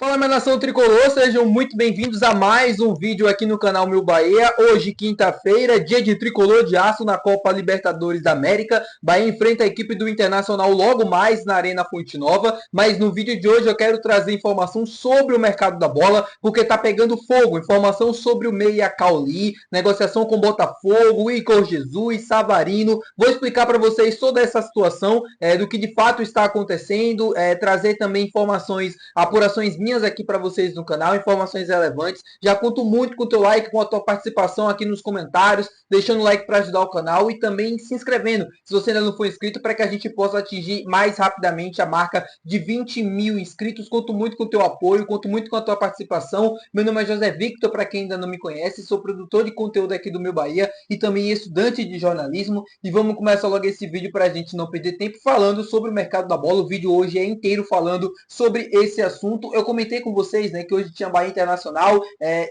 Fala, minha nação tricolor, sejam muito bem-vindos a mais um vídeo aqui no canal Meu Bahia. Hoje, quinta-feira, dia de tricolor de aço na Copa Libertadores da América. Bahia enfrenta a equipe do Internacional logo mais na Arena Fonte Nova. Mas no vídeo de hoje eu quero trazer informação sobre o mercado da bola, porque tá pegando fogo. Informação sobre o Meia Cauli, negociação com Botafogo, Igor Jesus, Savarino. Vou explicar para vocês toda essa situação, do que de fato está acontecendo, trazer também informações, apurações minhas aqui para vocês no canal, informações relevantes. Já conto muito com o teu like, com a tua participação aqui nos comentários, deixando o like para ajudar o canal e também se inscrevendo, se você ainda não for inscrito, para que a gente possa atingir mais rapidamente a marca de 20 mil inscritos. Conto muito com o teu apoio, conto muito com a tua participação. Meu nome é José Victor, para quem ainda não me conhece, sou produtor de conteúdo aqui do Meu Bahia e também estudante de jornalismo. E vamos começar logo esse vídeo para a gente não perder tempo falando sobre o mercado da bola. O vídeo hoje é inteiro falando sobre esse assunto. Eu comentei com vocês, né, que hoje tinha Bahia Internacional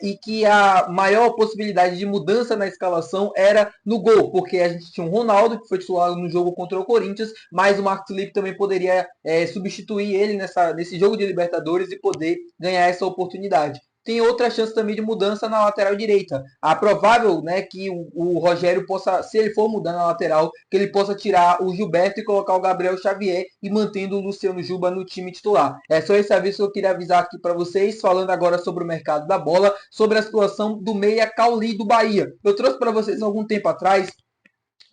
e que a maior possibilidade de mudança na escalação era no gol, porque a gente tinha um Ronaldo, que foi titular no jogo contra o Corinthians, mas o Marcos Felipe também poderia substituir ele nesse jogo de Libertadores e poder ganhar essa oportunidade. Tem outra chance também de mudança na lateral direita. A provável, né, que o Rogério possa, se ele for mudar na lateral, que ele possa tirar o Gilberto e colocar o Gabriel Xavier e mantendo o Luciano Juba no time titular. É só esse aviso que eu queria avisar aqui para vocês, falando agora sobre o mercado da bola, sobre a situação do Meia Cauli do Bahia. Eu trouxe para vocês algum tempo atrás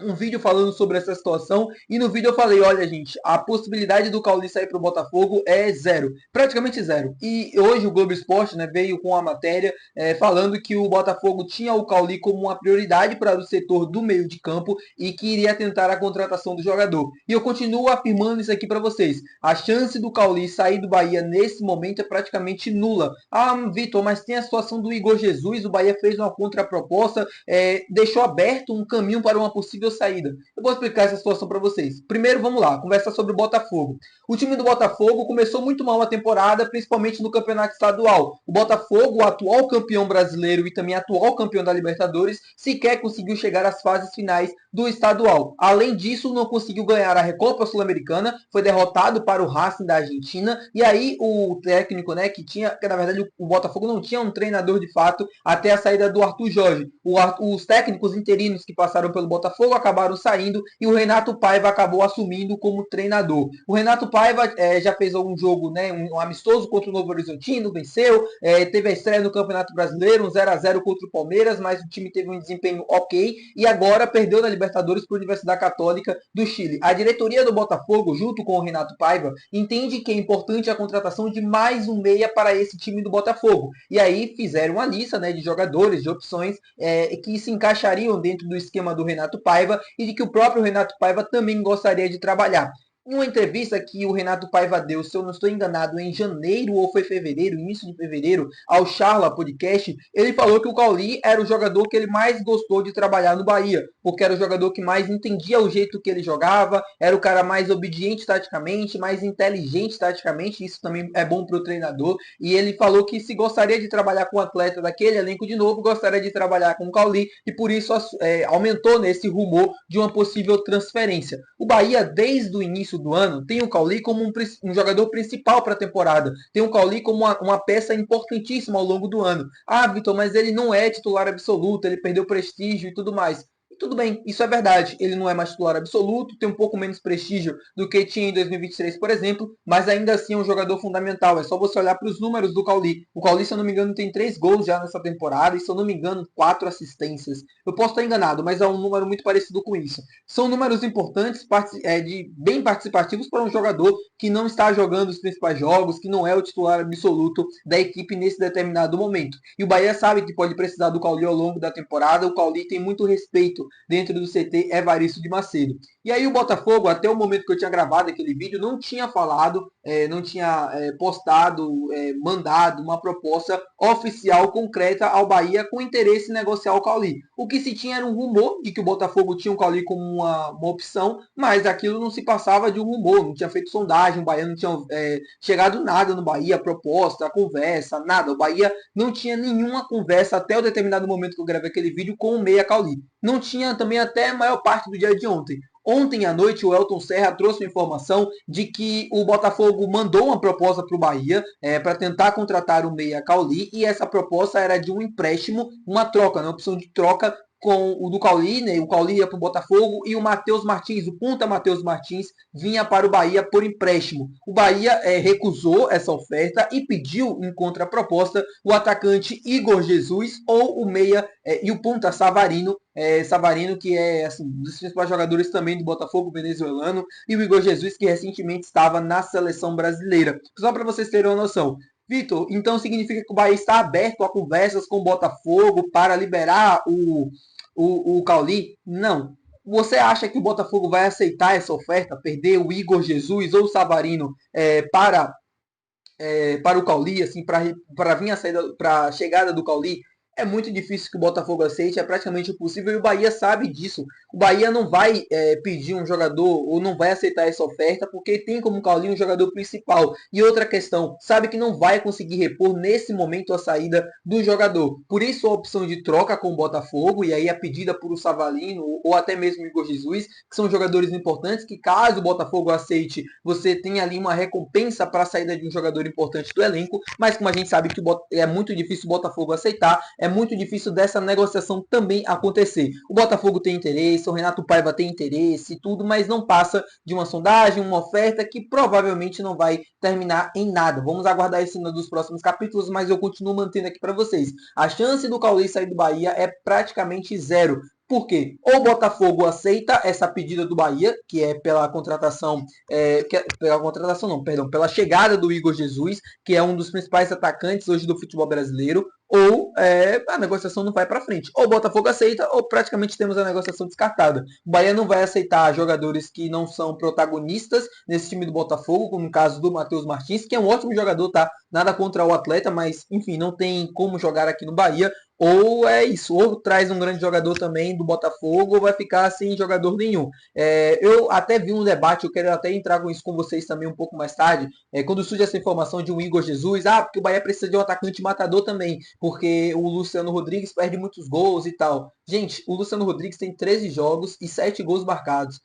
um vídeo falando sobre essa situação e no vídeo eu falei, olha gente, a possibilidade do Cauli sair para o Botafogo é zero, praticamente zero. E hoje o Globo Esporte, né, veio com a matéria falando que o Botafogo tinha o Cauli como uma prioridade para o setor do meio de campo e que iria tentar a contratação do jogador. E eu continuo afirmando isso aqui para vocês, a chance do Cauli sair do Bahia nesse momento é praticamente nula. Ah, Vitor, mas tem a situação do Igor Jesus, o Bahia fez uma contraproposta, deixou aberto um caminho para uma possível saída. Eu vou explicar essa situação para vocês. Primeiro, vamos lá, conversar sobre o Botafogo. O time do Botafogo começou muito mal a temporada, principalmente no campeonato estadual. O Botafogo, o atual campeão brasileiro e também atual campeão da Libertadores, sequer conseguiu chegar às fases finais do estadual. Além disso, não conseguiu ganhar a Recopa Sul-Americana, foi derrotado para o Racing da Argentina, e aí o técnico, né, que na verdade o Botafogo não tinha um treinador de fato até a saída do Arthur Jorge. Os técnicos interinos que passaram pelo Botafogo acabaram saindo e o Renato Paiva acabou assumindo como treinador. O Renato Paiva já fez algum jogo, né, um amistoso contra o Novo Horizontino, venceu, teve a estreia no Campeonato Brasileiro, um 0-0 contra o Palmeiras, mas o time teve um desempenho ok e agora perdeu na Libertadores para a Universidade Católica do Chile. A diretoria do Botafogo, junto com o Renato Paiva, entende que é importante a contratação de mais um meia para esse time do Botafogo. E aí fizeram uma lista, né, de jogadores, de opções que se encaixariam dentro do esquema do Renato Paiva e de que o próprio Renato Paiva também gostaria de trabalhar. Em uma entrevista que o Renato Paiva deu, se eu não estou enganado, em janeiro ou foi fevereiro, início de fevereiro, ao Charla Podcast, ele falou que o Cauli era o jogador que ele mais gostou de trabalhar no Bahia, porque era o jogador que mais entendia o jeito que ele jogava, era o cara mais obediente taticamente, mais inteligente taticamente, isso também é bom para o treinador, e ele falou que se gostaria de trabalhar com um atleta daquele elenco de novo, gostaria de trabalhar com o Cauli, e por isso aumentou nesse rumor de uma possível transferência. O Bahia, desde o início do ano, tem o Cauli como um jogador principal para a temporada. Tem o Cauli como uma peça importantíssima ao longo do ano. Ah, Vitor, mas ele não é titular absoluto, ele perdeu prestígio e tudo mais. Tudo bem, isso é verdade. Ele não é mais titular absoluto, tem um pouco menos prestígio do que tinha em 2023, por exemplo, mas ainda assim é um jogador fundamental. É só você olhar para os números do Cauli. O Cauli, se eu não me engano, tem 3 gols já nessa temporada e, se eu não me engano, 4 assistências. Eu posso estar enganado, mas é um número muito parecido com isso. São números importantes, bem participativos para um jogador que não está jogando os principais jogos, que não é o titular absoluto da equipe nesse determinado momento. E o Bahia sabe que pode precisar do Cauli ao longo da temporada. O Cauli tem muito respeito dentro do CT Evaristo de Macedo. E aí o Botafogo, até o momento que eu tinha gravado aquele vídeo, não tinha falado, não tinha postado, mandado uma proposta oficial concreta ao Bahia com interesse em negociar o Cauli. O que se tinha era um rumor de que o Botafogo tinha o Cauli como uma opção, mas aquilo não se passava de um rumor, não tinha feito sondagem, o Bahia não tinha chegado nada no Bahia, proposta, conversa, nada. O Bahia não tinha nenhuma conversa até o determinado momento que eu gravei aquele vídeo com o Meia Cauli. Não tinha também até a maior parte do dia de ontem. Ontem à noite o Elton Serra trouxe uma informação de que o Botafogo mandou uma proposta para o Bahia para tentar contratar o meia Cauli, e essa proposta era de um empréstimo, uma troca, né, uma opção de troca com o do Cauli, né? O Cauli ia para o Botafogo e o Matheus Martins, o ponta Matheus Martins, vinha para o Bahia por empréstimo. O Bahia recusou essa oferta e pediu, em contraproposta, o atacante Igor Jesus ou o meia e o ponta Savarino, Savarino, que é assim, um dos principais jogadores também do Botafogo venezuelano, e o Igor Jesus, que recentemente estava na seleção brasileira. Só para vocês terem uma noção. Vitor, então significa que o Bahia está aberto a conversas com o Botafogo para liberar o Cauli? Não. Você acha que o Botafogo vai aceitar essa oferta, perder o Igor Jesus ou o Savarino para o Cauli, assim, para vir a saída, para a chegada do Cauli? É muito difícil que o Botafogo aceite, é praticamente impossível, e o Bahia sabe disso. O Bahia não vai pedir um jogador ou não vai aceitar essa oferta porque tem como Cauli um jogador principal. E outra questão, sabe que não vai conseguir repor nesse momento a saída do jogador. Por isso a opção de troca com o Botafogo, e aí a pedida por o Savalino ou até mesmo o Igor Jesus, que são jogadores importantes, que caso o Botafogo aceite, você tem ali uma recompensa para a saída de um jogador importante do elenco, mas como a gente sabe que é muito difícil o Botafogo aceitar, é muito difícil dessa negociação também acontecer. O Botafogo tem interesse, o Renato Paiva tem interesse e tudo, mas não passa de uma sondagem, uma oferta que provavelmente não vai terminar em nada. Vamos aguardar isso nos próximos capítulos, mas eu continuo mantendo aqui para vocês. A chance do Cauli sair do Bahia é praticamente zero. Por quê? Ou o Botafogo aceita essa pedida do Bahia, que é pela contratação, pela contratação não, perdão, pela chegada do Igor Jesus, que é um dos principais atacantes hoje do futebol brasileiro, ou a negociação não vai para frente. Ou o Botafogo aceita, ou praticamente temos a negociação descartada. O Bahia não vai aceitar jogadores que não são protagonistas nesse time do Botafogo, como no caso do Matheus Martins, que é um ótimo jogador, tá? Nada contra o atleta, mas enfim, não tem como jogar aqui no Bahia. Ou é isso, ou traz um grande jogador também do Botafogo, ou vai ficar sem jogador nenhum. Eu até vi um debate, eu quero até entrar com isso com vocês também um pouco mais tarde, quando surge essa informação de um Igor Jesus, porque o Bahia precisa de um atacante matador também, porque o Luciano Rodrigues perde muitos gols e tal. Gente, o Luciano Rodrigues tem 13 jogos e 7 gols marcados.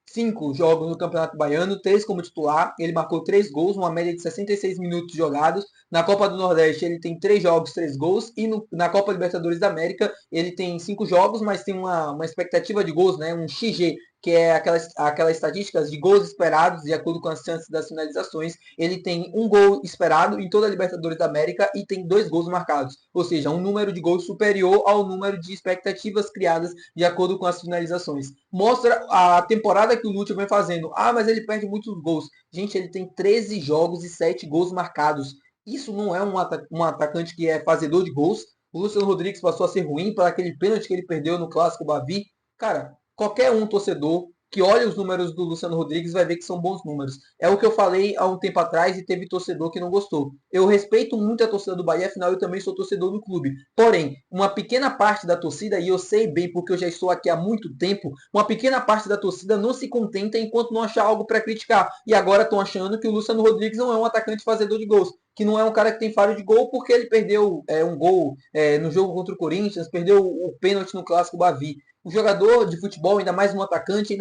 5 jogos no Campeonato Baiano, 3 como titular. Ele marcou 3 gols, uma média de 66 minutos jogados. Na Copa do Nordeste ele tem 3 jogos, 3 gols. E na Copa Libertadores da América ele tem 5 jogos, mas tem uma expectativa de gols, né? Um XG, que é aquelas estatísticas de gols esperados de acordo com as chances das finalizações. Ele tem um gol esperado em toda a Libertadores da América e tem 2 gols marcados. Ou seja, um número de gols superior ao número de expectativas criadas de acordo com as finalizações. Mostra a temporada que o Lúcio vem fazendo. Mas ele perde muitos gols. Gente, ele tem 13 jogos e 7 gols marcados. Isso não é um atacante que é fazedor de gols. O Luciano Rodrigues passou a ser ruim para aquele pênalti que ele perdeu no Clássico Bavi. Cara, qualquer um torcedor que olha os números do Luciano Rodrigues vai ver que são bons números. É o que eu falei há um tempo atrás e teve torcedor que não gostou. Eu respeito muito a torcida do Bahia, afinal eu também sou torcedor do clube. Porém, uma pequena parte da torcida, e eu sei bem porque eu já estou aqui há muito tempo, uma pequena parte da torcida não se contenta enquanto não achar algo para criticar. E agora estão achando que o Luciano Rodrigues não é um atacante fazedor de gols, que não é um cara que tem falha de gol porque ele perdeu um gol no jogo contra o Corinthians, perdeu o pênalti no Clássico Bavi. O jogador de futebol, ainda mais um atacante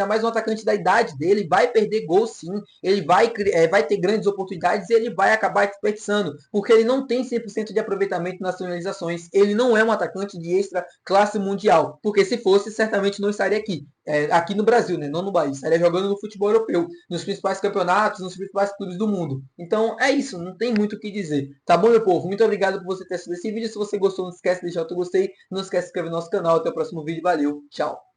da idade dele, vai perder gol sim, ele vai ter grandes oportunidades e ele vai acabar desperdiçando, porque ele não tem 100% de aproveitamento nas finalizações, ele não é um atacante de extra classe mundial, porque se fosse, certamente não estaria aqui. Aqui no Brasil, né? Não no Bahia, estaria jogando no futebol europeu, nos principais campeonatos, nos principais clubes do mundo. Então é isso, não tem muito o que dizer. Tá bom, meu povo? Muito obrigado por você ter assistido esse vídeo. Se você gostou, não esquece de deixar o teu gostei, não esquece de se inscrever no nosso canal. Até o próximo vídeo, valeu, tchau!